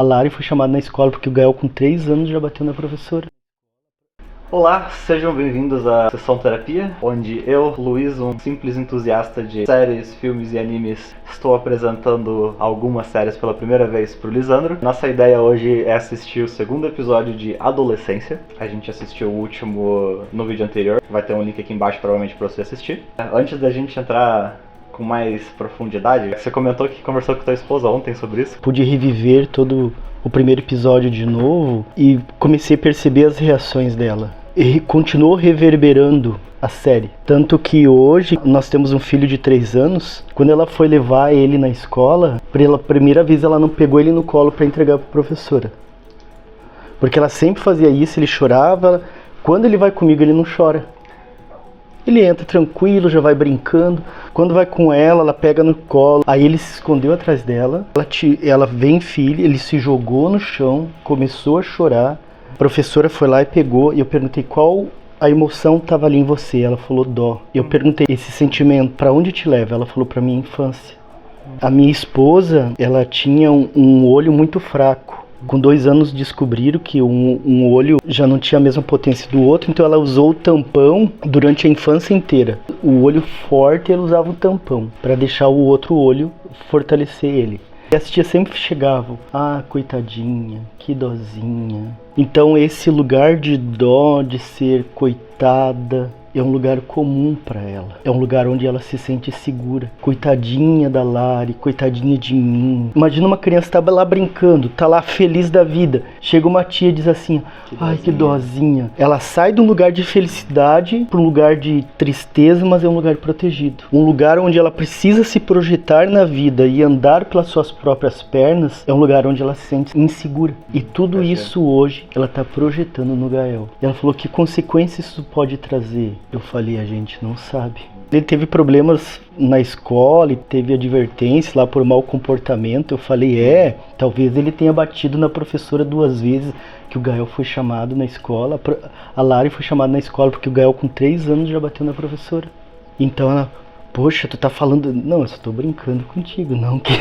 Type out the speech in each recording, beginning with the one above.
A Lari foi chamada na escola porque o Gael com 3 anos já bateu na professora. Olá, sejam bem-vindos à Sessão Terapia, onde eu, Luiz, um simples entusiasta de séries, filmes e animes, estou apresentando algumas séries pela primeira vez para o Lisandro. Nossa ideia hoje é assistir o segundo episódio de Adolescência. A gente assistiu o último no vídeo anterior, vai ter um link aqui embaixo provavelmente para você assistir. Antes da gente entrar com mais profundidade, você comentou que conversou com tua esposa ontem sobre isso. Pude reviver todo o primeiro episódio de novo e comecei a perceber as reações dela. E continuou reverberando a série. Tanto que hoje nós temos um filho de 3 anos. Quando ela foi levar ele na escola, pela primeira vez ela não pegou ele no colo para entregar para a professora. Porque ela sempre fazia isso, ele chorava. Quando ele vai comigo, ele não chora. Ele entra tranquilo, já vai brincando. Quando vai com ela pega no colo. Aí ele se escondeu atrás dela. Ela vem, filho, ele se jogou no chão, começou a chorar. A professora foi lá e pegou. E eu perguntei qual a emoção estava ali em você. Ela falou dó. Eu perguntei, esse sentimento, para onde te leva? Ela falou, para minha infância. A minha esposa, ela tinha um olho muito fraco. Com 2 anos descobriram que um olho já não tinha a mesma potência do outro, então ela usou o tampão durante a infância inteira. O olho forte, ela usava o tampão para deixar o outro olho fortalecer ele. E as tias sempre chegavam, coitadinha, que dozinha. Então esse lugar de dó, de ser coitada, é um lugar comum para ela. É um lugar onde ela se sente segura. Coitadinha da Lari, coitadinha de mim. Imagina uma criança tá lá brincando, tá lá feliz da vida. Chega uma tia e diz assim, que dozinha. Ela sai de um lugar de felicidade para um lugar de tristeza, mas é um lugar protegido. Um lugar onde ela precisa se projetar na vida e andar pelas suas próprias pernas, é um lugar onde ela se sente insegura. E tudo isso hoje ela tá projetando no Gael. Ela falou, que consequências isso pode trazer? Eu falei, a gente não sabe. Ele teve problemas na escola e teve advertência lá por mau comportamento. Eu falei, talvez ele tenha batido na professora 2 vezes, que o Gael foi chamado na escola. A Lari foi chamada na escola porque o Gael com 3 anos já bateu na professora. Então ela, poxa, tu tá falando... Não, eu só tô brincando contigo, não que...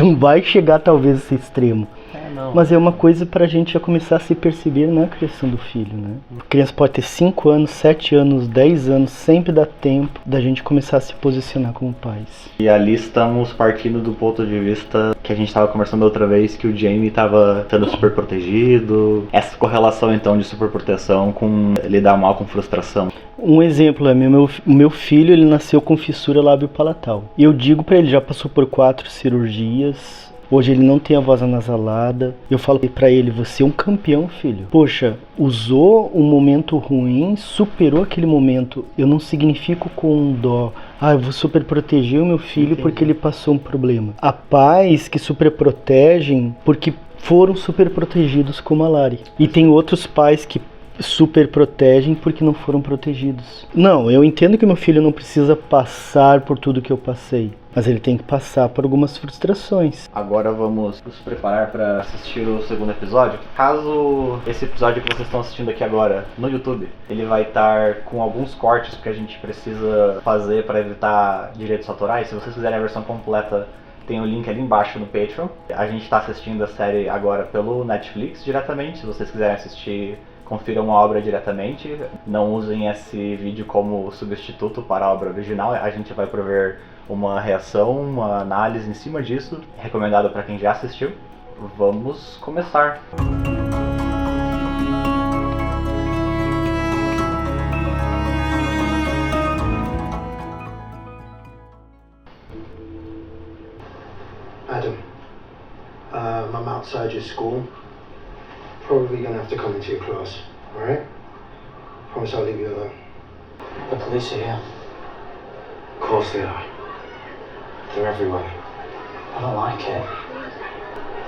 Não vai chegar talvez esse extremo. Mas é uma coisa pra gente já começar a se perceber na criação do filho, né? A criança pode ter 5 anos, 7 anos, 10 anos, sempre dá tempo da gente começar a se posicionar como pais. E ali estamos partindo do ponto de vista que a gente estava conversando outra vez, que o Jamie estava sendo super protegido. Essa correlação então de superproteção com lidar mal com frustração. Um exemplo é meu filho, ele nasceu com fissura lábio-palatal. E eu digo pra ele, já passou por 4 cirurgias. Hoje ele não tem a voz anasalada. Eu falo pra ele, você é um campeão, filho. Poxa, usou um momento ruim, superou aquele momento. Eu não significo com dó. Eu vou super proteger o meu filho porque ele passou um problema. Há pais que super protegem porque foram super protegidos como a Lari. E tem outros pais que super protegem porque não foram protegidos. Não, eu entendo que meu filho não precisa passar por tudo que eu passei, mas ele tem que passar por algumas frustrações. Agora vamos nos preparar para assistir o segundo episódio. Caso esse episódio que vocês estão assistindo aqui agora no YouTube, ele vai estar com alguns cortes que a gente precisa fazer para evitar direitos autorais. Se vocês quiserem a versão completa, tem o link ali embaixo no Patreon. A gente está assistindo a série agora pelo Netflix diretamente. Se vocês quiserem assistir, confiram a obra diretamente. Não usem esse vídeo como substituto para a obra original. A gente vai prover uma reação, uma análise em cima disso, recomendado para quem já assistiu. Vamos começar! Adam, I'm outside your school. Probably gonna have to come into your class, alright? Promise I'll leave you alone. The police are here. Of course they are. They're everywhere. I don't like it.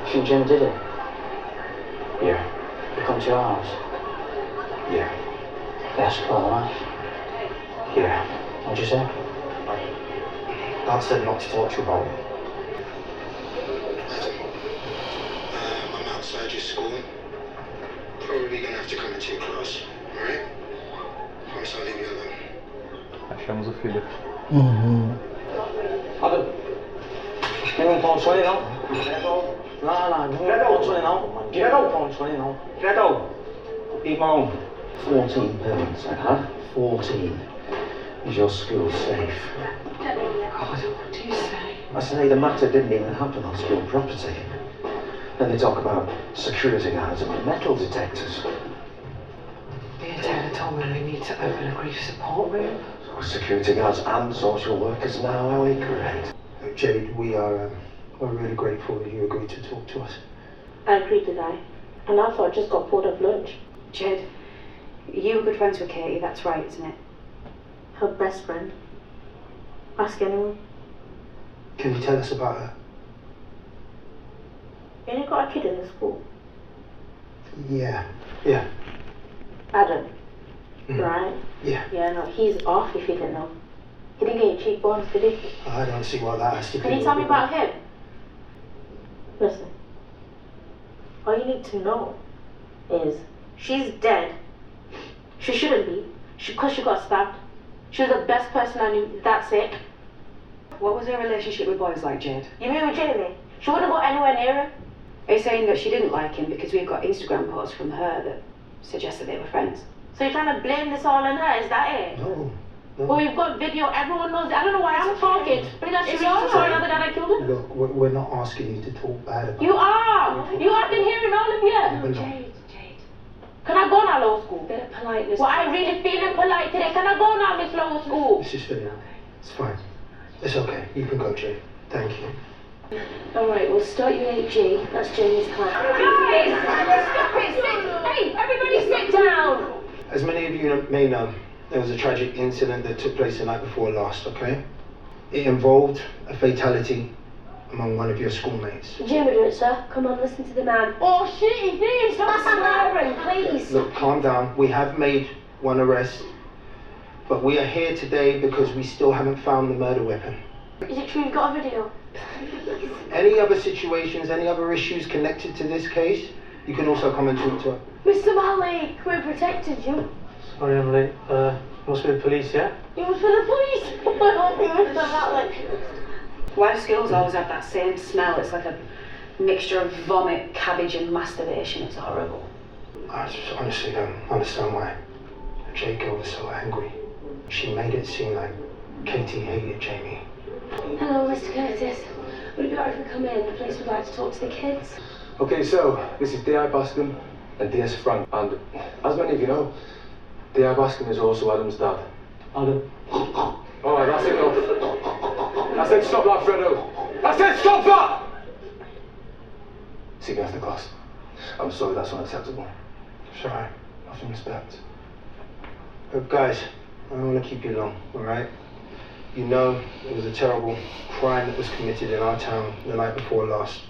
You think Jim did it? Yeah, He come to your house? yeah, They asked about the knife. yeah. What'd you say? Dad said not to talk to you about it. I'm outside your school. Probably gonna have to come into your class, alright? Promise I'll leave you alone. Achamos o filho. Adam, anyone phone 20 now? No, Fredo. I'm 20 now, man. Fredo. I'm 20 now. Fredo, leave home. 14 pounds, I had. 14. Is your school safe? God, what do you say? I say the matter didn't even happen on school property. Then they talk about security guards and metal detectors. The attendant told me we need to open a grief support room. So security guards and social workers now, are we correct? Jade, we're really grateful that you agreed to talk to us. I agreed to die. And I thought I just got pulled off lunch. Jade, you were good friends with Katie, that's right, isn't it? Her best friend. Ask anyone. Can you tell us about her? You only got a kid in the school. Yeah. Adam. Mm. Right? Yeah. Yeah, no, he's off if you didn't know. He didn't get your cheekbones, did he? I don't see why that has to be. Can you tell me about him? Listen. All you need to know is she's dead. She shouldn't be. Because she got stabbed. She was the best person I knew. That's it. What was her relationship with boys like, Jade? You mean with Jamie? She wouldn't go anywhere near him. Are you saying that she didn't like him because we've got Instagram posts from her that suggest that they were friends? So you're trying to blame this all on her? Is that it? No. Well, we've got video. Everyone knows. I don't know why I'm talking. But that's she really saw another that I killed him. Look, we're not asking you to talk bad about You are. You have been hearing all of you. We're not. Jade. Can I go now, low school? Bit of politeness. Well, I really feeling polite today. Can I go now, Miss Lower School? This is Philip. It's fine. It's okay. You can go, Jade. Thank you. Alright, we'll start you AG. That's Jamie's class. Guys! Stop it! Hey, everybody sit down! As many of you may know, there was a tragic incident that took place the night before last, okay? It involved a fatality among one of your schoolmates. Jamie, do it, sir. Come on, listen to the man. Oh, shit, he did! Stop swearing, please! Look, calm down. We have made one arrest, but we are here today because we still haven't found the murder weapon. Is it true you've got a video? Any other situations, any other issues connected to this case, you can also come and talk to us. Mr. Malik, we protected you. Sorry, I'm late. Must be the police, yeah? It was for the police. I don't think Mr. Malik. Why do schools always have that same smell? It's like a mixture of vomit, cabbage and masturbation. It's horrible. I just honestly don't understand why Jade girl was so angry. She made it seem like Katie hated Jamie. Hello, Mr. Curtis. Would it be alright if we come in? The police would like to talk to the kids. Okay, so this is D.I. Bascom and D.S. Frank, and as many of you know, D.I. Bascom is also Adam's dad. Adam. Alright, that's enough. I said stop that, Fredo. I said stop that! See me after class. I'm sorry, that's unacceptable. It's alright. Nothing respect. Look, guys, I don't want to keep you long, alright? You know it was a terrible crime that was committed in our town the night before last.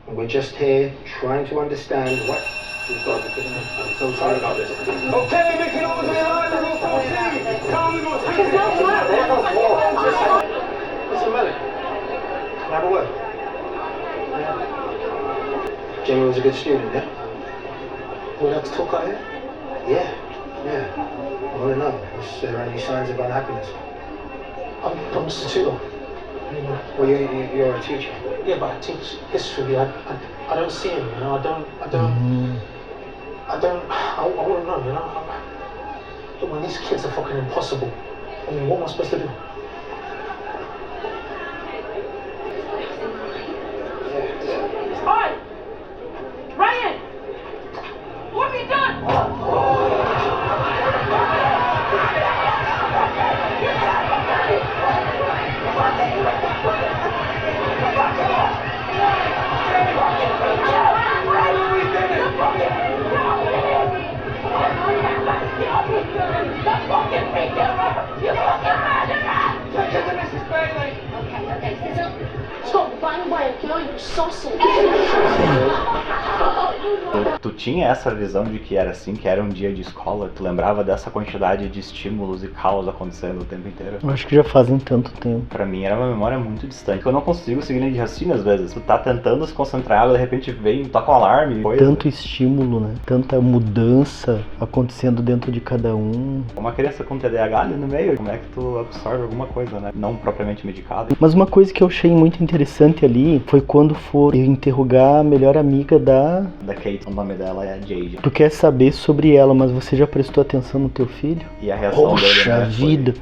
And we're just here trying to understand what... I'm so sorry about this. Okay, make it over to the line, we'll proceed. Calmly, we'll proceed. Listen, Malik, can I have a word? Jamie was a good student, yeah? Would you like to talk out here? Yeah. I want to know, is there any signs of unhappiness? I'm just a tutor. Well, you're a teacher. Yeah, but I teach history. I don't see him, you know. I want to know, you know. Look, man, these kids are fucking impossible. I mean, what am I supposed to do? Oi! Ryan! What have you done? Stop banging by a girl, you sausage! Tu tinha essa visão de que era assim, que era um dia de escola? Tu lembrava dessa quantidade de estímulos e caos acontecendo o tempo inteiro? Eu acho que já fazem tanto tempo. Pra mim era uma memória muito distante. Eu não consigo seguir linha de raciocínio às vezes. Tu tá tentando se concentrar, de repente vem, toca um alarme. Coisa. Tanto estímulo, né? Tanta mudança acontecendo dentro de cada um. Uma criança com TDAH ali no meio, como é que tu absorve alguma coisa, né? Não propriamente medicado. Mas uma coisa que eu achei muito interessante ali foi quando foram interrogar a melhor amiga da Kate, o nome dela é Jade. Tu quer saber sobre ela, mas você já prestou atenção no teu filho? E a reação dele, Poxa né, vida!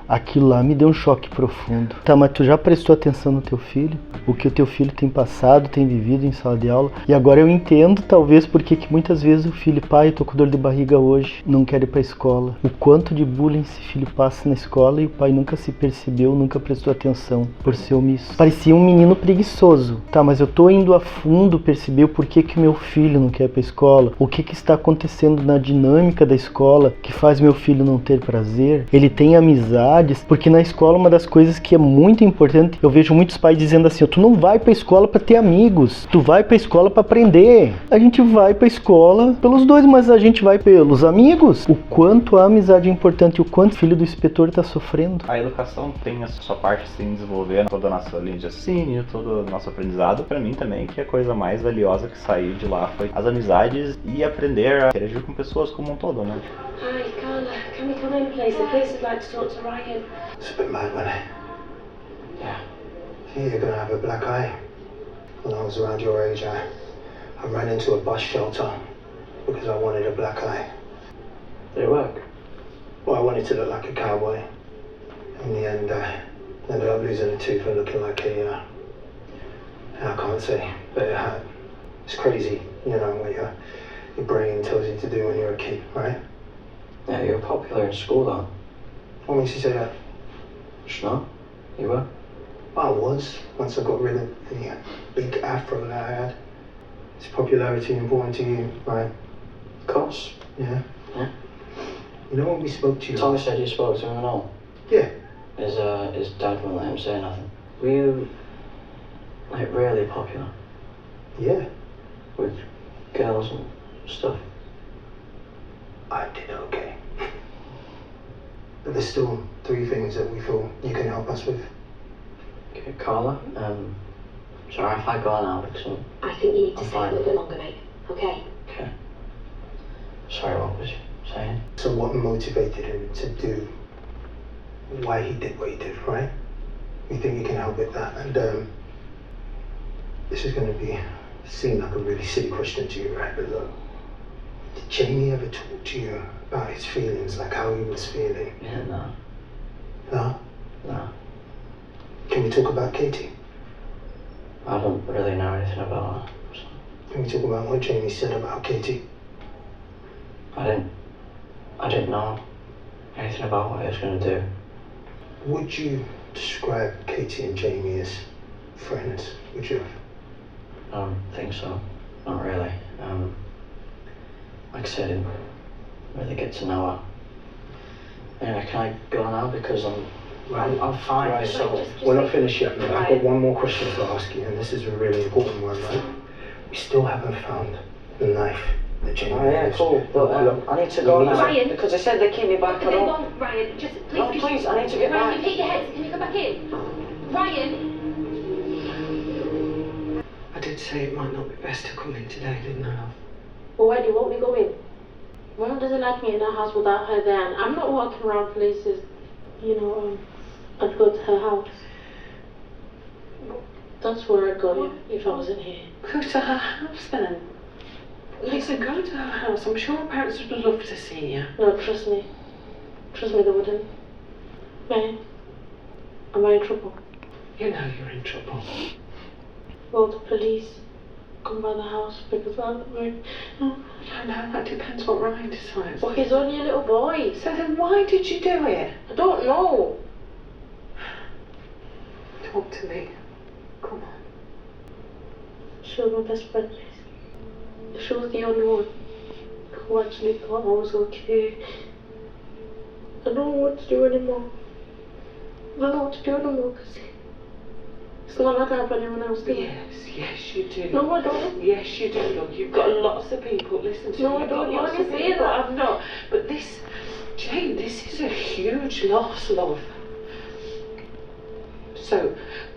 Aquilo lá me deu um choque profundo. Tá, mas tu já prestou atenção no teu filho? O que o teu filho tem passado, tem vivido em sala de aula? E agora eu entendo, talvez, porque que muitas vezes o filho, pai, eu tô com dor de barriga hoje, não quer ir pra escola. O quanto de bullying esse filho passa na escola e o pai nunca se percebeu, nunca prestou atenção por ser omisso. Parecia um menino preguiçoso. Tá, mas eu tô indo a fundo perceber o porquê que meu filho não quer ir pra escola, o que está acontecendo na dinâmica da escola que faz meu filho não ter prazer. Ele tem amizade, porque na escola uma das coisas que é muito importante, eu vejo muitos pais dizendo assim, tu não vai pra escola pra ter amigos, tu vai pra escola pra aprender. A gente vai pra escola pelos dois, mas a gente vai pelos amigos. O quanto a amizade é importante, o quanto o filho do inspetor tá sofrendo. A educação tem a sua parte assim, desenvolver toda a nossa linha de raciocínio, todo o nosso aprendizado. Pra mim também, que a coisa mais valiosa que saiu de lá foi as amizades e aprender a interagir com pessoas como um todo, né? Hi, Carla. Can we come in, please? The police would like to talk to Ryan. It's a bit mad, wasn't it? Yeah. You're gonna have a black eye. When I was around your age, I ran into a bus shelter because I wanted a black eye. Did it work? Well, I wanted to look like a cowboy. In the end, ended up losing a tooth and looking like a, I can't say, but it hurt. It's crazy, you know, what your brain tells you to do when you're a kid, right? Yeah, you were popular in school though. What makes you say that? Just no? You were? I was, once I got rid of the big afro that I had. Is popularity important to you, right? Of course. Yeah? Yeah. You know when we spoke to you? Tommy said you spoke to him and all. Yeah. His dad wouldn't let him say nothing. Were you, like, really popular? Yeah. With girls and stuff? I did okay. But there's still 3 things that we feel you can help us with. Okay, Carla, sorry if I go now because I think you need to I'm stay fine. a little bit longer, mate. Okay? Okay. Sorry, what was you saying? So what motivated him to do why he did what he did, right? We think you can help with that. And this is going to seem like a really silly question to you, right? But look, did Jamie ever talk to you about his feelings, like how he was feeling? Yeah, no. No? No. Can we talk about Katie? I don't really know anything about her. So. Can we talk about what Jamie said about Katie? I didn't know anything about what he was going to do. Would you describe Katie and Jamie as friends? Would you? I don't think so. Not really. Like I said, I didn't really get to know her. Anyway, can I go now because I'm fine. Right, so Just we're not wait. finished yet, mate. I've got one more question to ask you, and this is a really important one, right? We still haven't found the knife that Jamie Oh yeah, used. cool. But Look, I need to go now Ryan. because they said they keep me back. I They don't. won't, Ryan. Just please. No, please, I need to get Ryan, back. you've hit your head. Can you come back in? Ryan. I did say it might not be best to come in today, didn't I, love? Well, why do you want me going? Mom doesn't like me in her house without her there, and I'm not walking around places, I'd go to her house. That's where I'd go if I wasn't here. Go to her house then. Lisa, go to her house. I'm sure her parents would love to see you. No, trust me. Trust me, they wouldn't. Man, am I in trouble? You know you're in trouble. Well, the police come by the house because I'm going. I don't know, that depends what Ryan decides. Well, he's only a little boy. So then why did you do it? I don't know. Talk to me. Come on. She was my best friend, Liz. She was the only one who actually thought I was okay. I don't know what to do anymore. I don't know what to do anymore because So I'm not gonna have anyone else, do you? Yes, you do. No, I don't. Yes, you do. Look, you've got lots of people. Listen to No, me. I don't. You've got lots You of only say people. that. I'm not. But this, Jane, this is a huge loss, love. So,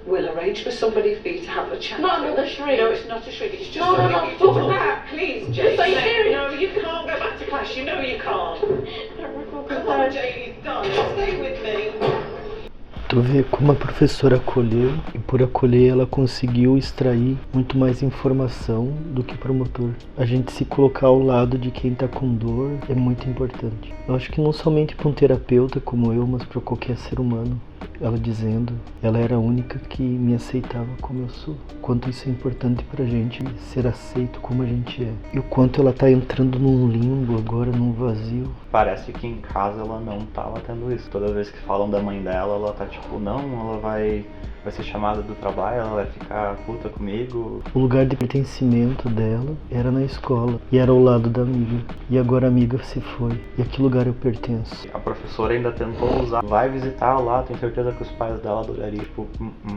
we'll arrange for somebody for you to have a chat. Not another shrink. No, it's not a shrink. It's just No, somebody no, for you to no. talk about. Please, Jane. Are you serious? No, you can't go back to class. You know you can't. Come on, Jane, darling, stay with me. Tu vê como a professora acolheu, e por acolher ela conseguiu extrair muito mais informação do que o promotor. A gente se colocar ao lado de quem tá com dor é muito importante. Eu acho que não somente para um terapeuta como eu, mas para qualquer ser humano. Ela dizendo, ela era a única que me aceitava como eu sou. Quanto isso é importante pra gente ser aceito como a gente é. E o quanto ela tá entrando num limbo agora, num vazio. Parece que em casa ela não tava tendo isso. Toda vez que falam da mãe dela, ela tá tipo, não, ela vai ser chamada do trabalho, ela vai ficar puta comigo. O lugar de pertencimento dela era na escola e era ao lado da amiga. E agora a amiga se foi. E a que lugar eu pertenço? A professora ainda tentou usar, vai visitar lá, tenho certeza que os pais dela adorariam. Tipo,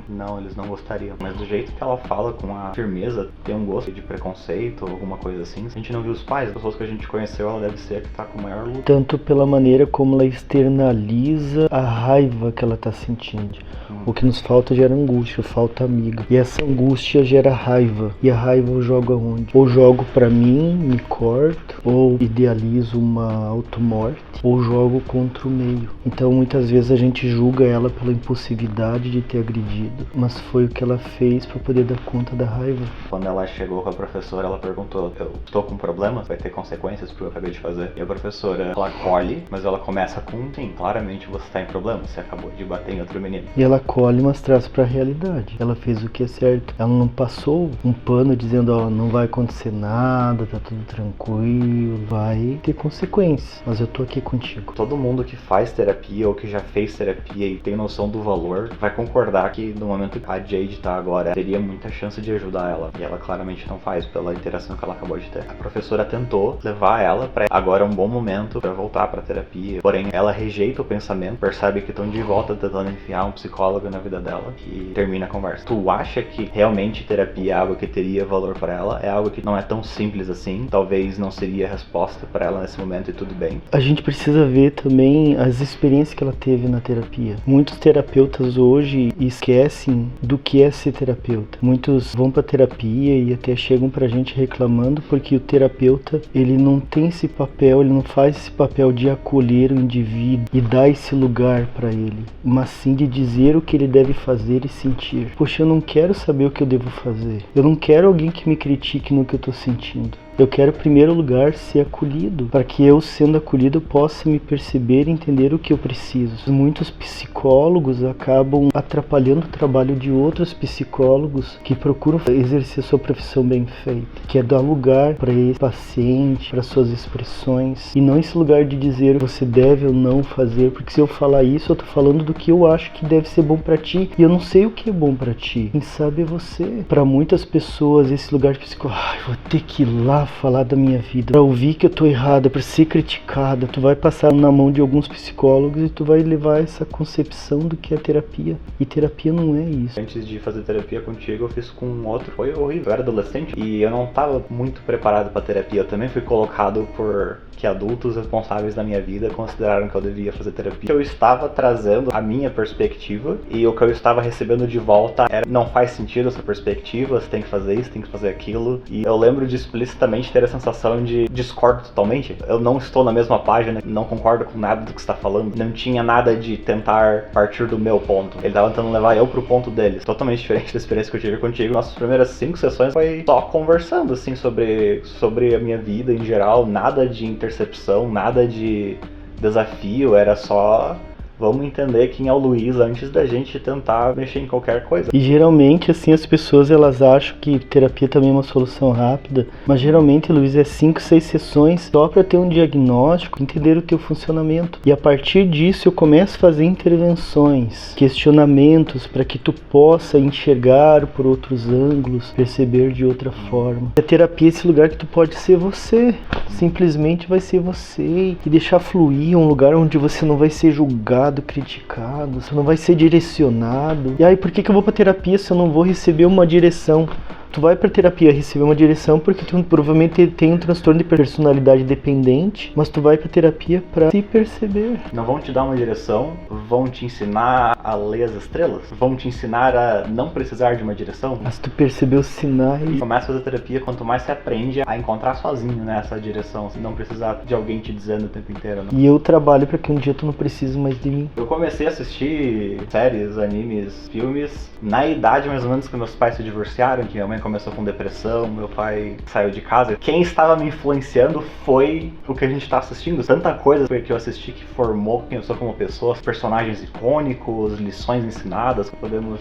não, eles não gostariam. Mas do jeito que ela fala, com a firmeza, tem um gosto de preconceito, alguma coisa assim. Se a gente não viu os pais, as pessoas que a gente conheceu, ela deve ser a que tá com o maior luto. Tanto pela maneira como ela externaliza a raiva que ela tá sentindo. O que nos falta gera angústia, falta amiga. E essa angústia gera raiva. E a raiva eu jogo aonde? Ou jogo pra mim, me corto, ou idealizo uma automorte, ou jogo contra o meio. Então muitas vezes a gente julga ela pela impulsividade de ter agredido, mas foi o que ela fez pra poder dar conta da raiva. Quando ela chegou com a professora, ela perguntou, eu estou com problemas? Vai ter consequências pro que eu acabei de fazer? E a professora, ela acolhe, mas ela começa com, sim, claramente você tá em problema, você acabou de bater em outro menino. E ela acolhe, mas traz pra realidade. Ela fez o que é certo. Ela não passou um pano dizendo, ó, não vai acontecer nada, tá tudo tranquilo, vai ter consequências, mas eu tô aqui contigo. Todo mundo que faz terapia ou que já fez terapia e tem noção do valor, vai concordar que no momento que a Jade tá agora, teria muita chance de ajudar ela. E ela claramente não faz, pela interação que ela acabou de ter. A professora tentou levar ela pra agora é um bom momento pra voltar pra terapia. Porém, ela rejeita o pensamento, percebe que estão de volta tentando enfiar um psicólogo na vida dela e termina a conversa. Tu acha que realmente terapia é algo que teria valor pra ela? É algo que não é tão simples assim? Talvez não seria a resposta pra ela nesse momento e tudo bem? A gente precisa ver também as experiências que ela teve na terapia. Muitos terapeutas hoje esquecem do que é ser terapeuta. Muitos vão pra terapia e até chegam pra gente reclamando porque o terapeuta, ele não tem esse papel, ele não faz esse papel de acolher o indivíduo e dar esse lugar pra ele, mas sim de dizer o que ele deve fazer e sentir. Poxa, eu não quero saber o que eu devo fazer. Eu não quero alguém que me critique no que eu tô sentindo. Eu quero, em primeiro lugar, ser acolhido, para que eu, sendo acolhido, possa me perceber e entender o que eu preciso. Muitos psicólogos acabam atrapalhando o trabalho de outros psicólogos que procuram exercer sua profissão bem feita, que é dar lugar para esse paciente, para suas expressões, e não esse lugar de dizer você deve ou não fazer, porque se eu falar isso, eu tô falando do que eu acho que deve ser bom para ti, e eu não sei o que é bom para ti. Quem sabe é você. Para muitas pessoas, esse lugar de psicólogo, vou ter que ir lá falar da minha vida, pra ouvir que eu tô errada, pra ser criticada, tu vai passar na mão de alguns psicólogos e tu vai levar essa concepção do que é terapia, e terapia não é isso. Antes de fazer terapia contigo, eu fiz com outro, foi horrível, eu era adolescente e eu não tava muito preparado pra terapia, eu também fui colocado por que adultos responsáveis da minha vida consideraram que eu devia fazer terapia. Eu estava trazendo a minha perspectiva e o que eu estava recebendo de volta era, não faz sentido essa perspectiva, você tem que fazer isso, tem que fazer aquilo. E eu lembro de explicitamente ter a sensação de discordo totalmente. Eu não estou na mesma página, não concordo com nada do que você está falando. Não tinha nada de tentar partir do meu ponto. Ele estava tentando levar eu pro ponto deles. Totalmente diferente da experiência que eu tive contigo. Nossas primeiras 5 sessões foi só conversando, assim, sobre a minha vida em geral. Nada de intercepção, nada de desafio, era só vamos entender quem é o Luiz antes da gente tentar mexer em qualquer coisa. E geralmente, assim, as pessoas elas acham que terapia também é uma solução rápida, mas geralmente, Luiz, é 5, 6 sessões só para ter um diagnóstico, entender o teu funcionamento. E a partir disso eu começo a fazer intervenções, questionamentos para que tu possa enxergar por outros ângulos, perceber de outra forma. A terapia é esse lugar que tu pode ser você, simplesmente vai ser você e deixar fluir, um lugar onde você não vai ser julgado, julgado, criticado, você não vai ser direcionado. E aí, por que eu vou pra terapia se eu não vou receber uma direção? Tu vai pra terapia receber uma direção porque tu provavelmente tem um transtorno de personalidade dependente, mas tu vai pra terapia pra se perceber. Não vão te dar uma direção, vão te ensinar a ler as estrelas, vão te ensinar a não precisar de uma direção. Mas tu percebeu os sinais. Começa a fazer terapia quanto mais você aprende a encontrar sozinho, né, essa direção, não precisar de alguém te dizendo o tempo inteiro, né? E eu trabalho pra que um dia tu não precise mais de mim. Eu comecei a assistir séries, animes, filmes na idade mais ou menos que meus pais se divorciaram, que minha mãe começou com depressão, meu pai saiu de casa. Quem estava me influenciando foi o que a gente está assistindo. Tanta coisa que eu assisti que formou quem eu sou como pessoa, personagens icônicos, lições ensinadas. Podemos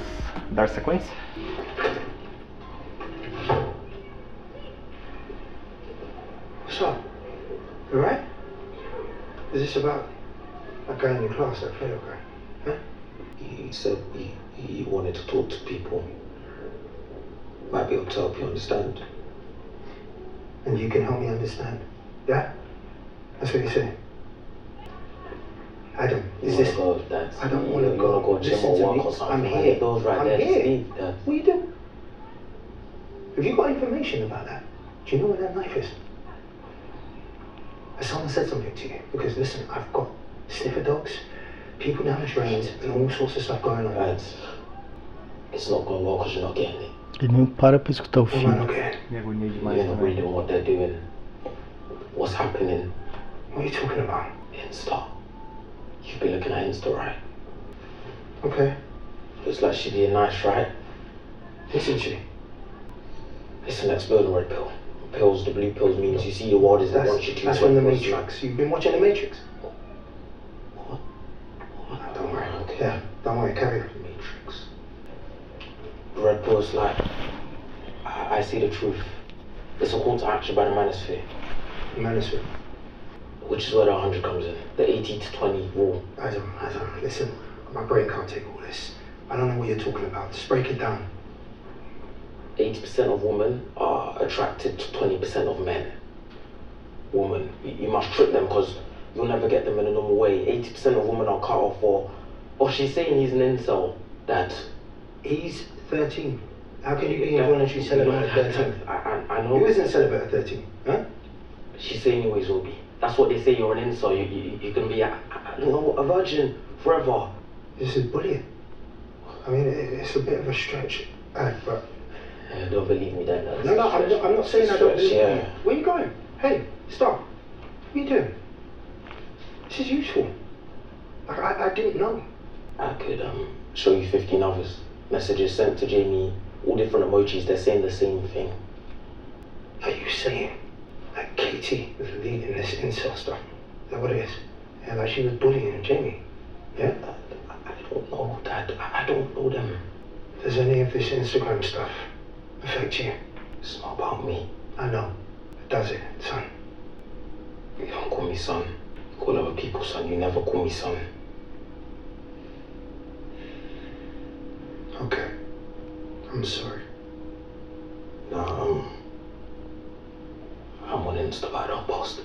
dar sequência? What's up? You alright? Is this about that guy in your class, that fellow guy? Huh? He said he wanted to talk to people. Might be able to help you understand. And you can help me understand. Yeah? That's what you say. Adam, is this... Go, Dad. I don't want to You go. wanna go gym Listen or to work me. or something? I'm here. Those right I'm there, here. Steve, Dad. What are you doing? Have you got information about that? Do you know where that knife is? Has someone said something to you? Because listen, I've got sniffer dogs, people down the drains, and all sorts of stuff going on. Dad, it's not going well because you're not getting it. Ele não para pra escutar o Am I filho. not getting it? Me agonia demais You're not também. reading what they're doing. What's happening? What are you talking about? Insta. You've been looking at Insta, right? Okay. Looks like she'd be nice, right? Isn't she? Listen, let's burn the red pill. Pills, the blue pills means you see the world as they want you to. That's from the Matrix. You've been watching the Matrix? What? Don't worry. Okay. Yeah, don't worry, carry on. Matrix. The red pill's like, I see the truth. It's a call to action by the manosphere, Manosphere. which is where the 100 comes in. The 80 to 20 rule. Adam, listen, my brain can't take all this. I don't know what you're talking about. Just break it down. 80% of women are attracted to 20% of men. Woman, you must trick them because you'll never get them in a normal way. 80% of women are cut off for, oh, she's saying he's an incel, Dad. He's 13. How can you be involuntary celibate at 13? I know. Who isn't celibate at 13? Huh? She's saying he always will be. That's what they say, you're an incel. You can be, I don't know, a virgin forever. This is bullying. I mean, it's a bit of a stretch, but... Don't believe me, Dad. No, I'm not saying I don't believe Yeah. you. Where are you going? Hey, stop. What are you doing? This is useful. Like, I didn't know. I could show you 15 others. Messages sent to Jamie, all different emojis, they're saying the same thing. Are you saying that Katie was leading this incel stuff? Is that what it is? Yeah, like she was bullying Jamie? Yeah? I don't know, Dad. I don't know them. Does any of this Instagram stuff affect you? It's not about me. I know. Does it, son? You don't call me son. You call other people son. You never call me son. Okay. I'm sorry. No, I'm on Insta, but I don't post.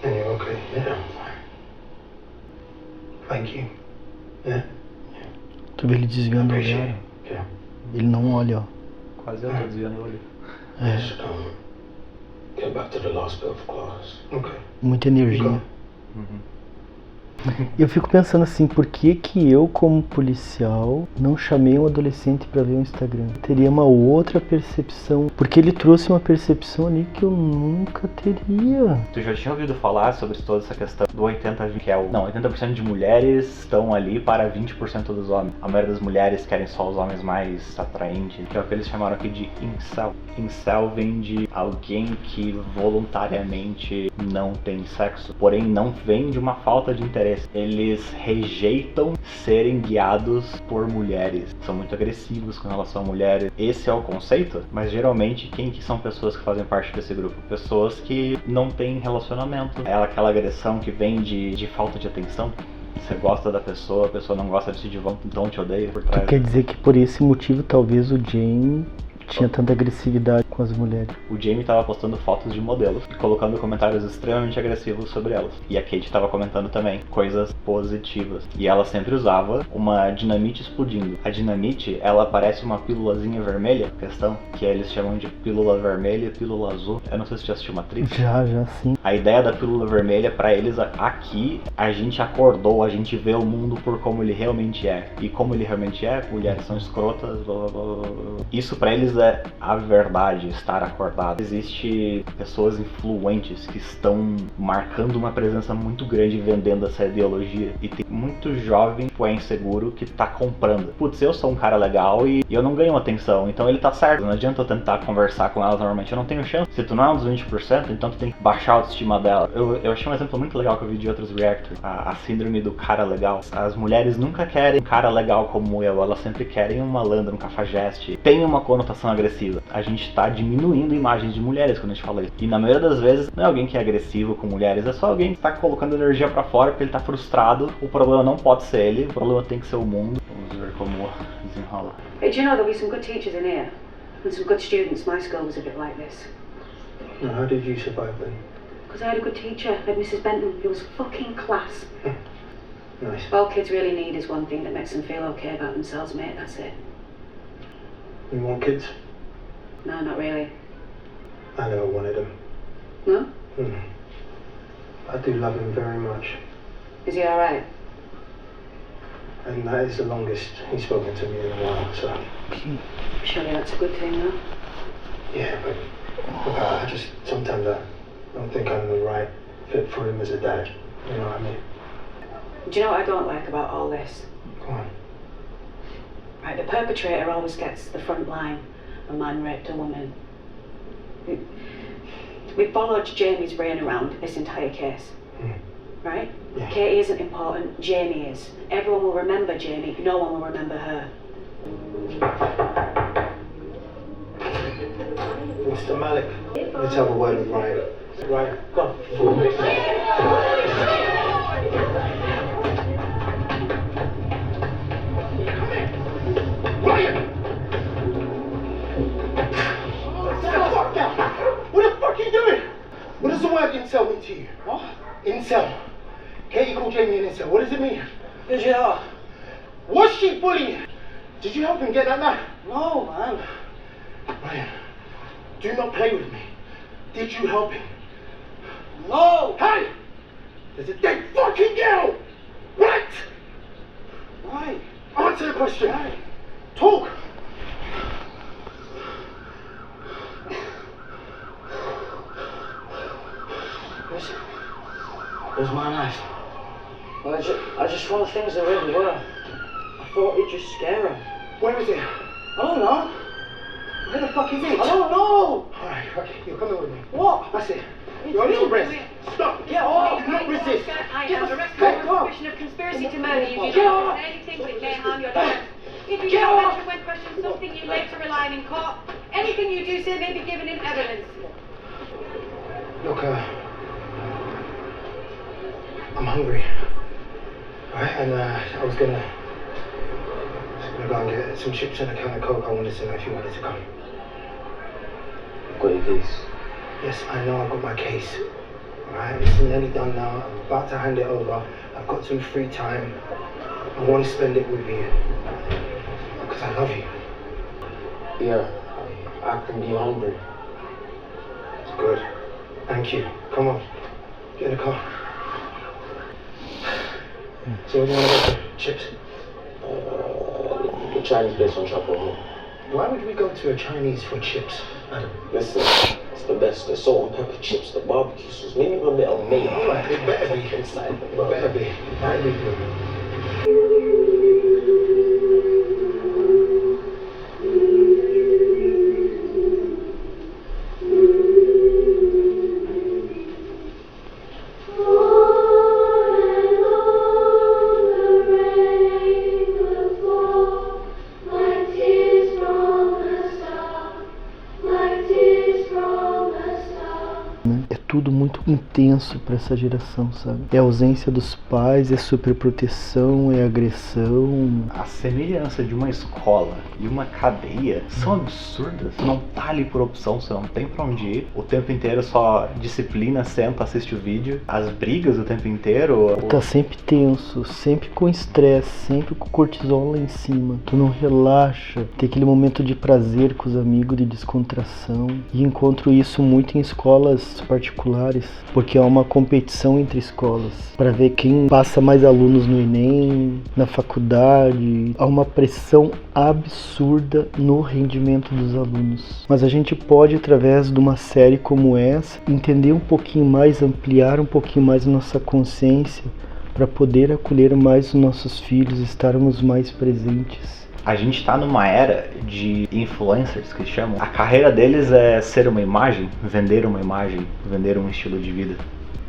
And you're okay? Yeah, I'm fine. Thank you. Yeah? Tu vê ele desviando o Appreciate olhar. it. Yeah. Ele não olha, ó. Quase eu tô desviando o olho. I should get back to the last bit of class. Okay. Muita energia. Go. Eu fico pensando assim, por que que eu, como policial, não chamei um adolescente pra ver o Instagram? Teria uma outra percepção, porque ele trouxe uma percepção ali que eu nunca teria. Tu já tinha ouvido falar sobre toda essa questão do 80-20, que é o... Não, 80% de mulheres estão ali para 20% dos homens. A maioria das mulheres querem só os homens mais atraentes, que é o que eles chamaram aqui de incel. Incel vem de alguém que voluntariamente não tem sexo, porém não vem de uma falta de interesse. Eles rejeitam serem guiados por mulheres. São muito agressivos com relação a mulheres. Esse é o conceito, mas geralmente quem que são pessoas que fazem parte desse grupo? Pessoas que não têm relacionamento. É aquela agressão que vem de falta de atenção. Você gosta da pessoa, a pessoa não gosta de ti de volta, então te odeia por trás. Tu quer dizer que por esse motivo talvez o Jane tinha tanta agressividade com com as mulheres. O Jamie tava postando fotos de modelos e colocando comentários extremamente agressivos sobre elas. E a Kate tava comentando também coisas positivas. E ela sempre usava uma dinamite explodindo. A dinamite, ela parece uma pílulazinha vermelha, questão, que eles chamam de pílula vermelha e pílula azul. Eu não sei se você já assistiu Matrix. Já sim. A ideia da pílula vermelha, pra eles, aqui, a gente acordou, a gente vê o mundo por como ele realmente é. E como ele realmente é, mulheres são escrotas, blá, blá, blá, blá. Isso pra eles é a verdade, estar acordado. Existe pessoas influentes que estão marcando uma presença muito grande vendendo essa ideologia. E tem muito jovem que é inseguro que tá comprando. Putz, eu sou um cara legal e eu não ganho atenção, então ele tá certo. Não adianta eu tentar conversar com elas normalmente, eu não tenho chance. Se tu não é um dos 20%, então tu tem que baixar a autoestima dela. Eu achei um exemplo muito legal que eu vi de outros reactors. A síndrome do cara legal. As mulheres nunca querem um cara legal como eu, elas sempre querem um malandro, um cafajeste. Tem uma conotação agressiva. A gente tá diminuindo imagens de mulheres quando a gente fala isso. E na maioria das vezes, não é alguém que é agressivo com mulheres, é só alguém que tá colocando energia pra fora porque ele tá frustrado. O problema não pode ser ele, o problema tem que ser o mundo. Vamos ver como desenrola. Hey, do you know there'll be some good teachers in here? And some good students. My school was a bit like this. Now, how did you survive then? Because I had a good teacher, I had Mrs. Benton, who was fucking class. Nice. All kids really need is one thing that makes them feel okay about themselves, mate, that's it. You want kids? No, not really. I never wanted them. No? I do love him very much. Is he alright? And that is the longest he's spoken to me in a while, so... Surely that's a good thing, though. Yeah, but look, I just... Sometimes I don't think I'm the right fit for him as a dad. You know what I mean? Do you know what I don't like about all this? Go on. Right, the perpetrator always gets the front line. A man raped a woman. We followed Jamie's brain around this entire case. Right? Yeah. Katie isn't important, Jamie is. Everyone will remember Jamie, no one will remember her. Mr. Malik, let's have a word with Ryan. Ryan, come. Ryan! Fuck that! What the fuck are you doing? What does the word incel mean to you? What? Incel. Katie called Jamie an incel. What does it mean? Did you not? Was she bullying? Did you help him get that knife? No, man. Ryan, do not play with me. Did you help him? No! Hey! There's a dead fucking girl! Right? Right. Answer the question. Right. Talk! Listen, it was my knife. I just thought things the way they were. I thought it'd just scare him. Where is it? I don't know. Where the fuck is it? I don't know. Alright, okay, you're coming with me. What? That's it. You're on your rest. Stop. Get off. Do not resist. I have arrested Hey, you come on. on suspicion of conspiracy to murder you. You Get don't off. do anything that may harm your defense. If you Get don't off. mention when questioned something you later rely on in court, anything you do say may be given in evidence. Look, I'm hungry. Right, and I was gonna go and get some chips and a can of Coke. I wanted to know if you wanted to come. You've got your case. Yes, I know I've got my case. Alright, it's nearly done now. I'm about to hand it over. I've got some free time. I want to spend it with you. Because I love you. Yeah, I can be hungry. It's good. Thank you. Come on. Get in the car. So where do you want to go to? Chips? The Chinese place on Chapel Hill. Why would we go to a Chinese for chips, Adam? Listen, it's the best. The salt and pepper chips, the barbecue sauce, maybe even a bit of mayo. Alright, it better be. Inside the It burger. better be. Better be good. Like tears from the star. né? É tudo muito intenso para essa geração, sabe? É a ausência dos pais, é superproteção, é agressão. A semelhança de uma escola e uma cadeia são absurdas. Não tá ali por opção, você não tem pra onde ir. O tempo inteiro só disciplina, senta, assiste o vídeo. As brigas o tempo inteiro. Tá sempre tenso, sempre com estresse, sempre com cortisol lá em cima. Tu não relaxa, tem aquele momento de prazer com os amigos, de descontração. E encontro isso muito em escolas particulares, porque há uma competição entre escolas para ver quem passa mais alunos no Enem, na faculdade. Há uma pressão absurda no rendimento dos alunos. Mas a gente pode, através de uma série como essa, entender um pouquinho mais, ampliar um pouquinho mais a nossa consciência para poder acolher mais os nossos filhos, estarmos mais presentes. A gente tá numa era de influencers, que chamam. A carreira deles é ser uma imagem, vender um estilo de vida.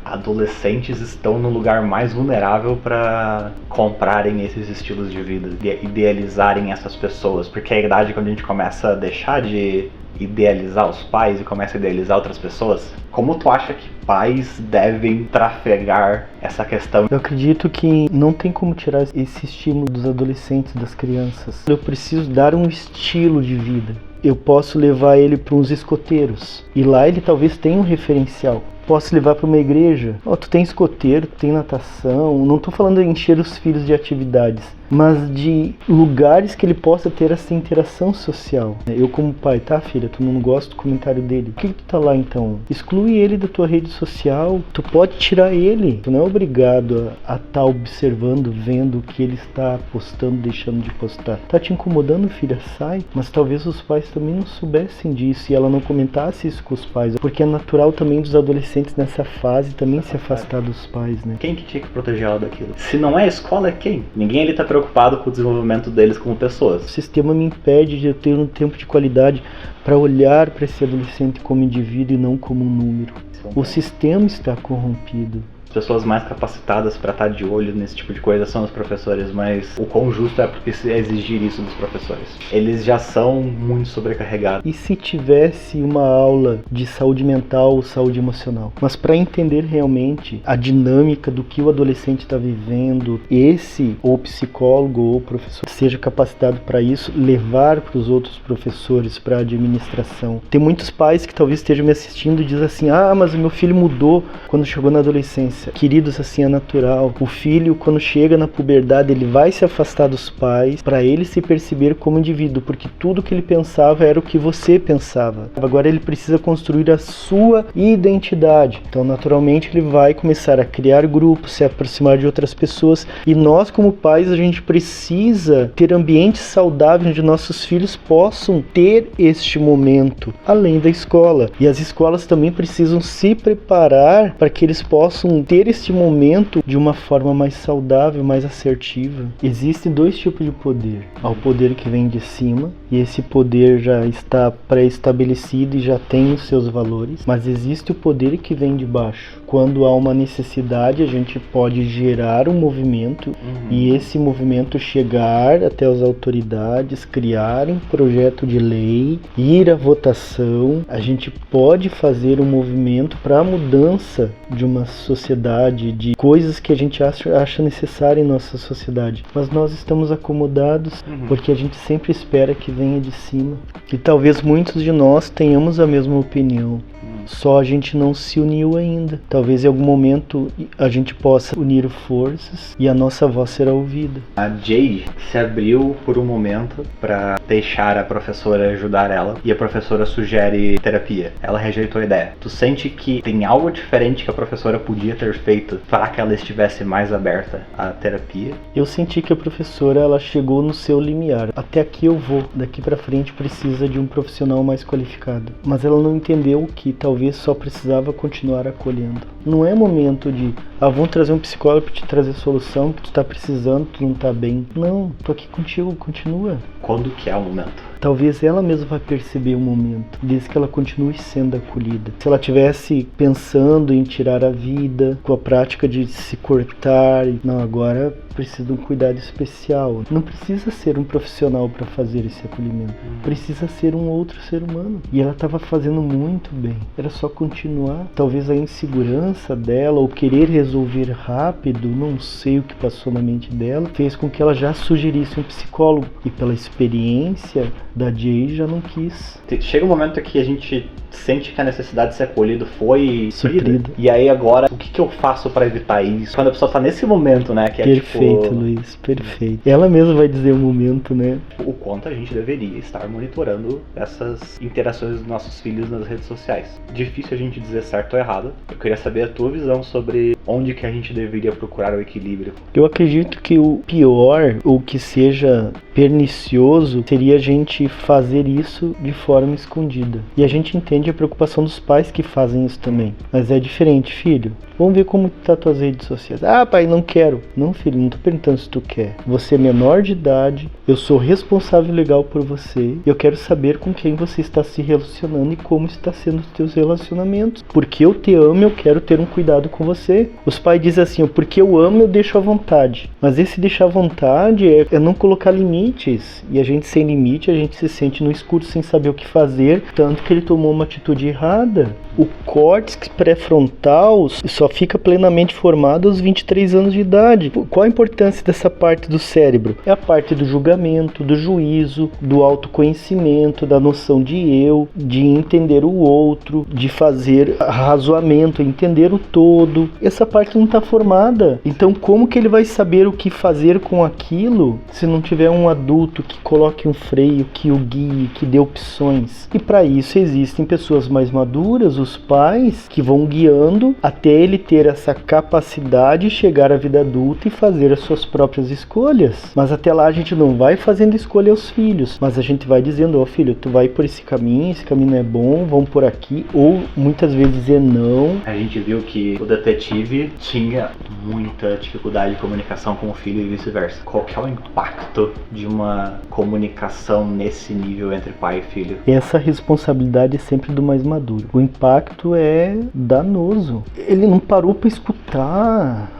Adolescentes estão no lugar mais vulnerável para comprarem esses estilos de vida, idealizarem essas pessoas, porque é a idade quando a gente começa a deixar de idealizar os pais e começa a idealizar outras pessoas. Como tu acha que pais devem trafegar essa questão? Eu acredito que não tem como tirar esse estímulo dos adolescentes, das crianças. Eu preciso dar um estilo de vida. Eu posso levar ele para uns escoteiros e lá ele talvez tenha um referencial. Posso levar para uma igreja. Tu tem escoteiro, tu tem natação. Não estou falando de encher os filhos de atividades, mas de lugares que ele possa ter essa interação social. Eu como pai, tá filha, tu não gosta do comentário dele, por que tu tá lá então? Exclui ele da tua rede social, tu pode tirar ele. Tu não é obrigado a estar observando, vendo o que ele está postando, deixando de postar. Tá te incomodando, filha? Sai. Mas talvez os pais também não soubessem disso e ela não comentasse isso com os pais, porque é natural também dos adolescentes nessa fase também se afastar dos pais, né? Quem que tinha que proteger ela daquilo? Se não é a escola, é quem? Ninguém ali tá preocupado com o desenvolvimento deles como pessoas. O sistema me impede de eu ter um tempo de qualidade para olhar para esse adolescente como indivíduo e não como um número. O sistema está corrompido. As pessoas mais capacitadas para estar de olho nesse tipo de coisa são os professores, mas o quão justo é porque se exigir isso dos professores. Eles já são muito sobrecarregados. E se tivesse uma aula de saúde mental ou saúde emocional? Mas para entender realmente a dinâmica do que o adolescente está vivendo, esse ou psicólogo ou professor seja capacitado para isso, levar para os outros professores, para a administração. Tem muitos pais que talvez estejam me assistindo e dizem assim, mas o meu filho mudou quando chegou na adolescência. Queridos, assim é natural. O filho, quando chega na puberdade, ele vai se afastar dos pais para ele se perceber como indivíduo, porque tudo que ele pensava era o que você pensava. Agora ele precisa construir a sua identidade. Então, naturalmente, ele vai começar a criar grupos, se aproximar de outras pessoas. E nós, como pais, a gente precisa ter ambientes saudáveis onde nossos filhos possam ter este momento, além da escola. E as escolas também precisam se preparar para que eles possam ter este momento de uma forma mais saudável, mais assertiva. Existem dois tipos de poder. Há o poder que vem de cima, e esse poder já está pré-estabelecido e já tem os seus valores, mas existe o poder que vem de baixo. Quando há uma necessidade, a gente pode gerar um movimento e esse movimento chegar até as autoridades, criar um projeto de lei, ir à votação. A gente pode fazer um movimento para a mudança de uma sociedade, de coisas que a gente acha necessário em nossa sociedade. Mas nós estamos acomodados porque a gente sempre espera que venha de cima. E talvez muitos de nós tenhamos a mesma opinião. Só a gente não se uniu ainda. Talvez em algum momento a gente possa unir forças e a nossa voz será ouvida. A Jade se abriu por um momento para deixar a professora ajudar ela e a professora sugere terapia. Ela rejeitou a ideia. Tu sente que tem algo diferente que a professora podia ter feito para que ela estivesse mais aberta à terapia? Eu senti que a professora ela chegou no seu limiar. Até aqui eu vou. Daqui para frente precisa de um profissional mais qualificado. Mas ela não entendeu que talvez só precisava continuar acolhendo. Não é momento de, vamos trazer um psicólogo para te trazer solução, que tu tá precisando, tu não tá bem. Não, tô aqui contigo, continua. Quando que é o momento? talvez ela mesma vai perceber o momento, desde que ela continue sendo acolhida. Se ela tivesse pensando em tirar a vida, com a prática de se cortar, não, agora precisa de um cuidado especial. Não precisa ser um profissional para fazer esse acolhimento, precisa ser um outro ser humano. E ela estava fazendo muito bem, era só continuar. Talvez a insegurança dela, ou querer resolver rápido, não sei o que passou na mente dela, fez com que ela já sugerisse um psicólogo, e pela experiência da Jay já não quis. Chega um momento que a gente sente que a necessidade de ser acolhido foi suprida. E aí agora, o que eu faço pra evitar isso? Quando a pessoa tá nesse momento, né? Que é perfeito, tipo... Luiz, perfeito. Ela mesma vai dizer o momento, né? O quanto a gente deveria estar monitorando essas interações dos nossos filhos nas redes sociais. Difícil a gente dizer certo ou errado. Eu queria saber a tua visão sobre onde que a gente deveria procurar o equilíbrio. Eu acredito que o pior, ou que seja pernicioso, seria a gente fazer isso de forma escondida. E a gente entende a preocupação dos pais que fazem isso também. Mas é diferente, filho. Vamos ver como tá tuas redes sociais. Ah, pai, não quero. Não, filho, não tô perguntando se tu quer. Você é menor de idade, eu sou responsável legal por você, eu quero saber com quem você está se relacionando e como está sendo os teus relacionamentos. Porque eu te amo, eu quero ter um cuidado com você. Os pais dizem assim, porque eu amo, eu deixo à vontade. Mas esse deixar à vontade é não colocar limites. E a gente sem limite, a gente se sente no escuro sem saber o que fazer, tanto que ele tomou uma atitude errada. O córtex pré-frontal só fica plenamente formado aos 23 anos de idade. Qual a importância dessa parte do cérebro? É a parte do julgamento, do juízo, do autoconhecimento, da noção de eu, de entender o outro, de fazer razoamento, entender o todo. Essa parte não está formada. Então como que ele vai saber o que fazer com aquilo se não tiver um adulto que coloque um freio, que o guie, que dê opções? E para isso existem pessoas mais maduras, os pais, que vão guiando até ele ter essa capacidade de chegar à vida adulta e fazer as suas próprias escolhas. Mas até lá a gente não vai fazendo escolha aos filhos, mas a gente vai dizendo, ó filho, tu vai por esse caminho não é bom, vamos por aqui, ou muitas vezes dizer não. A gente viu que o detetive tinha muita dificuldade de comunicação com o filho e vice-versa. Qual que é o impacto de uma comunicação nesse nível entre pai e filho? Essa responsabilidade é sempre do mais maduro. O impacto é danoso. Ele não parou para escutar.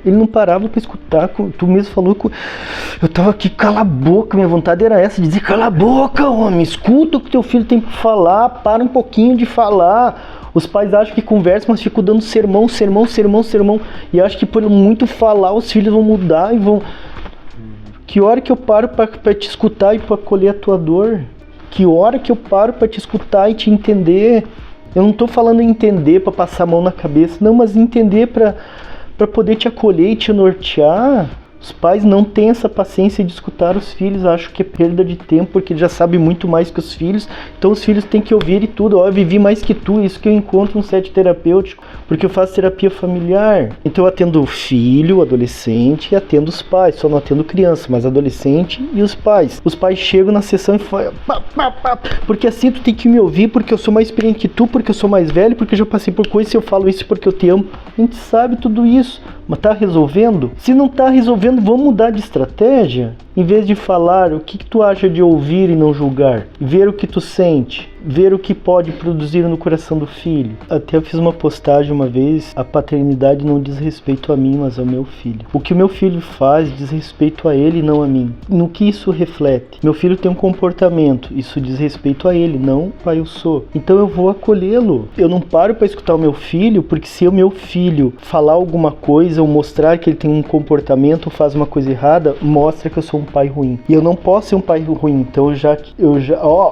Ele não parava para escutar. Tu mesmo falou que eu tava aqui, cala a boca. Minha vontade era essa, de dizer, cala a boca, homem. Escuta o que teu filho tem para falar. Para um pouquinho de falar. Os pais acham que conversam, mas ficam dando sermão. E acho que por muito falar, os filhos vão mudar e vão... Que hora que eu paro para te escutar e para acolher a tua dor? Que hora que eu paro para te escutar e te entender? Eu não tô falando em entender para passar a mão na cabeça, não, mas entender para poder te acolher e te nortear. Os pais não têm essa paciência de escutar os filhos, acho que é perda de tempo, porque já sabe muito mais que os filhos, então os filhos têm que ouvir e tudo. Ó, eu vivi mais que tu, isso que eu encontro no set terapêutico, porque eu faço terapia familiar. Então eu atendo o filho, o adolescente, e atendo os pais, só não atendo criança, mas adolescente e os pais. Os pais chegam na sessão e falam, porque assim tu tem que me ouvir, porque eu sou mais experiente que tu, porque eu sou mais velho, porque eu já passei por coisas, se eu falo isso porque eu te amo. A gente sabe tudo isso, mas tá resolvendo? Se não tá resolvendo, vamos mudar de estratégia? Em vez de falar, o que tu acha de ouvir e não julgar? Ver o que tu sente, ver o que pode produzir no coração do filho. Até eu fiz uma postagem uma vez, a paternidade não diz respeito a mim, mas ao meu filho. O que o meu filho faz diz respeito a ele e não a mim. No que isso reflete? Meu filho tem um comportamento, isso diz respeito a ele, não pai eu sou. Então eu vou acolhê-lo. Eu não paro para escutar o meu filho, porque se o meu filho falar alguma coisa ou mostrar que ele tem um comportamento ou faz uma coisa errada, mostra que eu sou um pai ruim. E eu não posso ser um pai ruim, então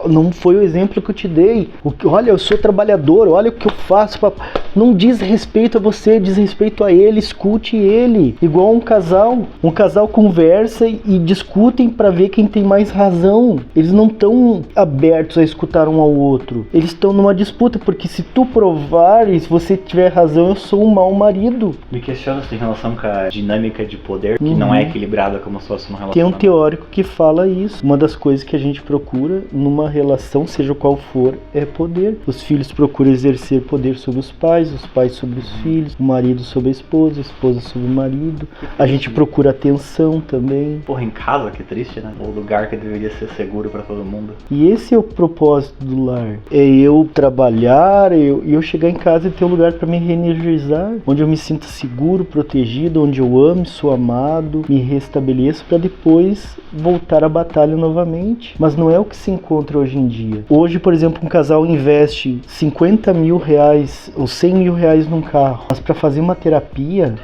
não foi o exemplo que eu te dei. Olha, eu sou trabalhador, olha o que eu faço. Não diz respeito a você, diz respeito a ele, escute ele. Igual um casal conversa e discutem para ver quem tem mais razão. Eles não estão abertos a escutar um ao outro. Eles estão numa disputa, porque se tu provares, se você tiver razão, eu sou um mau marido. Me questiona se tem relação com a dinâmica de poder, que não é equilibrada como se fosse uma relação. Tem um teórico que fala isso. Uma das coisas que a gente procura numa relação, seja qual for, é poder. Os filhos procuram exercer poder sobre os pais, os pais sobre os filhos, o marido sobre a esposa sobre o marido. A gente procura atenção também. Porra, em casa, que triste, né? O lugar que deveria ser seguro pra todo mundo. E esse é o propósito do lar. É eu trabalhar, eu chegar em casa e ter um lugar pra me reenergizar, onde eu me sinta seguro, protegido, onde eu ame, sou amado, me restabeleço pra depois voltar à batalha novamente. Mas não é o que se encontra hoje em dia. Hoje, por exemplo, um casal investe 50 mil reais ou 100 mil reais num carro, mas pra fazer uma terapia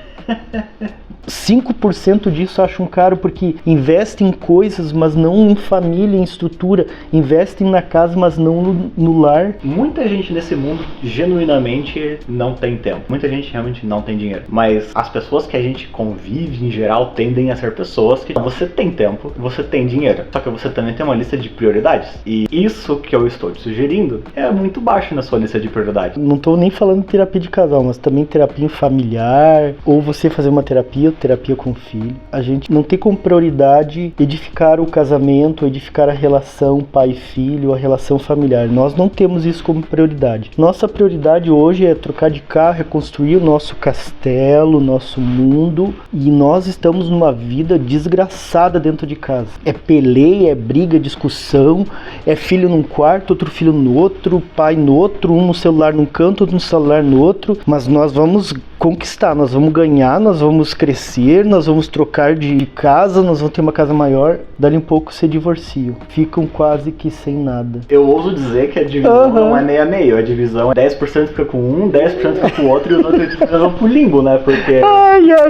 5% disso acham caro, porque investem em coisas, mas não em família, em estrutura. Investem na casa, mas não no lar. Muita gente nesse mundo genuinamente não tem tempo. Muita gente realmente não tem dinheiro. Mas as pessoas que a gente convive em geral tendem a ser pessoas que você tem tempo, você tem dinheiro. Só que você também tem uma lista de prioridades. E isso que eu estou te sugerindo é muito baixo na sua lista de prioridades. Não estou nem falando de terapia de casal, mas também terapia familiar, ou você fazer uma terapia com o filho. A gente não tem como prioridade edificar o casamento, edificar a relação pai e filho, a relação familiar. Nós não temos isso como prioridade. Nossa prioridade hoje é trocar de carro, é construir o nosso castelo, nosso mundo, e nós estamos numa vida desgraçada dentro de casa. É peleia, é briga, discussão, é filho num quarto, outro filho no outro, pai no outro, um no celular num canto, outro no celular no outro, mas nós vamos conquistar, nós vamos ganhar, nós vamos crescer, nós vamos trocar de casa, nós vamos ter uma casa maior, dali um pouco se divorciam, ficam quase que sem nada. Eu ouso dizer que a divisão não é meio a meio, a divisão é 10% fica com um, 10% fica com o outro e os outros vão pro limbo, né, porque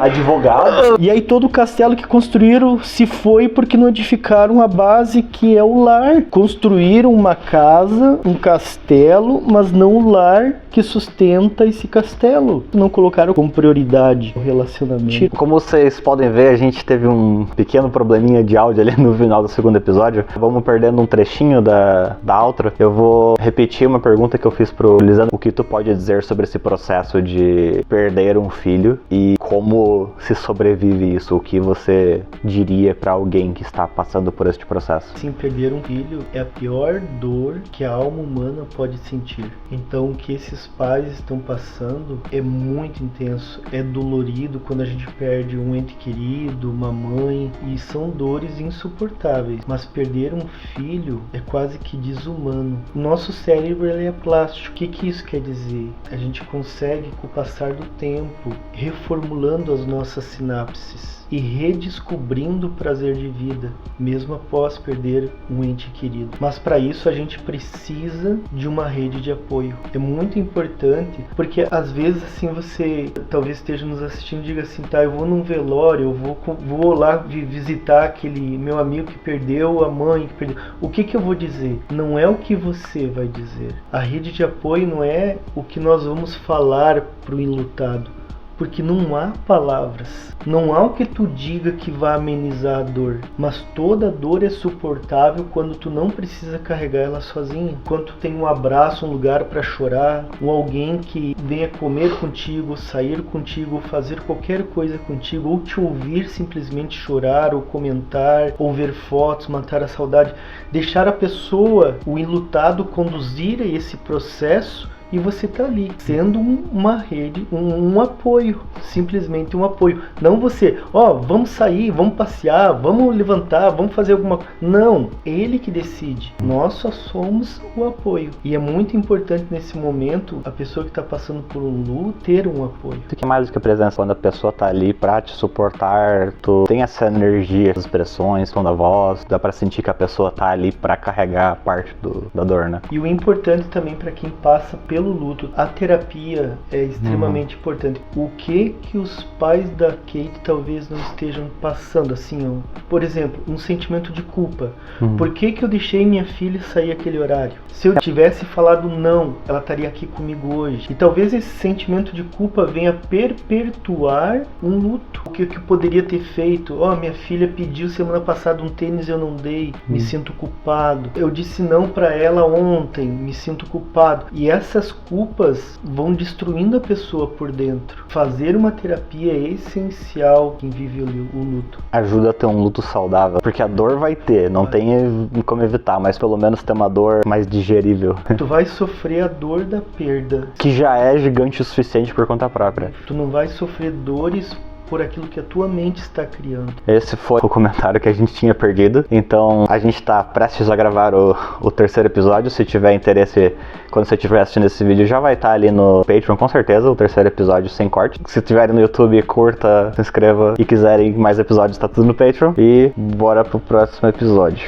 advogado... E aí todo o castelo que construíram se foi porque não edificaram a base que é o lar. Construíram uma casa, um castelo, mas não o lar que sustenta esse castelo. Não colocaram como prioridade o relacionamento. Como vocês podem ver, a gente teve um pequeno probleminha de áudio ali no final do segundo episódio. Vamos perdendo um trechinho da outro. Eu vou repetir uma pergunta que eu fiz pro Lisandro. O que tu pode dizer sobre esse processo de perder um filho e como se sobrevive isso? O que você diria para alguém que está passando por este processo? Sim, perder um filho é a pior dor que a alma humana pode sentir. Então o que esses pais estão passando é muito intenso, é dolorido quando a gente perde um ente querido, uma mãe, e são dores insuportáveis. Mas perder um filho é quase que desumano. O nosso cérebro ele é plástico. O que isso quer dizer? A gente consegue, com o passar do tempo, reformulando as nossas sinapses e redescobrindo o prazer de vida, mesmo após perder um ente querido. Mas para isso a gente precisa de uma rede de apoio. É muito importante, porque às vezes assim você talvez esteja nos assistindo e diga assim, tá, eu vou num velório, eu vou lá visitar aquele meu amigo que perdeu a mãe, que perdeu. O que eu vou dizer? Não é o que você vai dizer. A rede de apoio não é o que nós vamos falar pro enlutado. Porque não há palavras, não há o que tu diga que vá amenizar a dor, mas toda dor é suportável quando tu não precisa carregar ela sozinho, quando tu tem um abraço, um lugar para chorar, ou alguém que venha comer contigo, sair contigo, ou fazer qualquer coisa contigo, ou te ouvir simplesmente chorar, ou comentar, ou ver fotos, matar a saudade, deixar a pessoa, o enlutado, conduzir a esse processo. E você tá ali, sendo uma rede, um apoio, simplesmente um apoio. Não você, vamos sair, vamos passear, vamos levantar, vamos fazer alguma coisa. Não, ele que decide. Nós só somos o apoio. E é muito importante nesse momento, a pessoa que tá passando por um luto, ter um apoio. O que mais do que a presença, quando a pessoa tá ali pra te suportar, tu tem essa energia, as expressões, tom da voz, dá pra sentir que a pessoa tá ali pra carregar a parte da dor, né? E o importante também para quem passa pelo luto, a terapia é extremamente importante. O que os pais da Kate talvez não estejam passando, assim, por exemplo, um sentimento de culpa. Por que eu deixei minha filha sair aquele horário? Se eu tivesse falado não, ela estaria aqui comigo hoje. E talvez esse sentimento de culpa venha perpetuar um luto. O que eu poderia ter feito? Minha filha pediu semana passada um tênis e eu não dei, me sinto culpado. Eu disse não para ela ontem, me sinto culpado. E essas essas culpas vão destruindo a pessoa por dentro. Fazer uma terapia é essencial quem vive o luto. Ajuda a ter um luto saudável, porque a dor vai ter, não tem como evitar, mas pelo menos ter uma dor mais digerível. Tu vai sofrer a dor da perda. Que já é gigante o suficiente por conta própria. Tu não vai sofrer dores por aquilo que a tua mente está criando. Esse foi o comentário que a gente tinha perdido. Então a gente está prestes a gravar o terceiro episódio. Se tiver interesse, quando você estiver assistindo esse vídeo, já vai estar ali no Patreon, com certeza, o terceiro episódio sem corte. Se tiverem no YouTube, curta, se inscreva, e quiserem mais episódios, tá tudo no Patreon. E bora pro próximo episódio.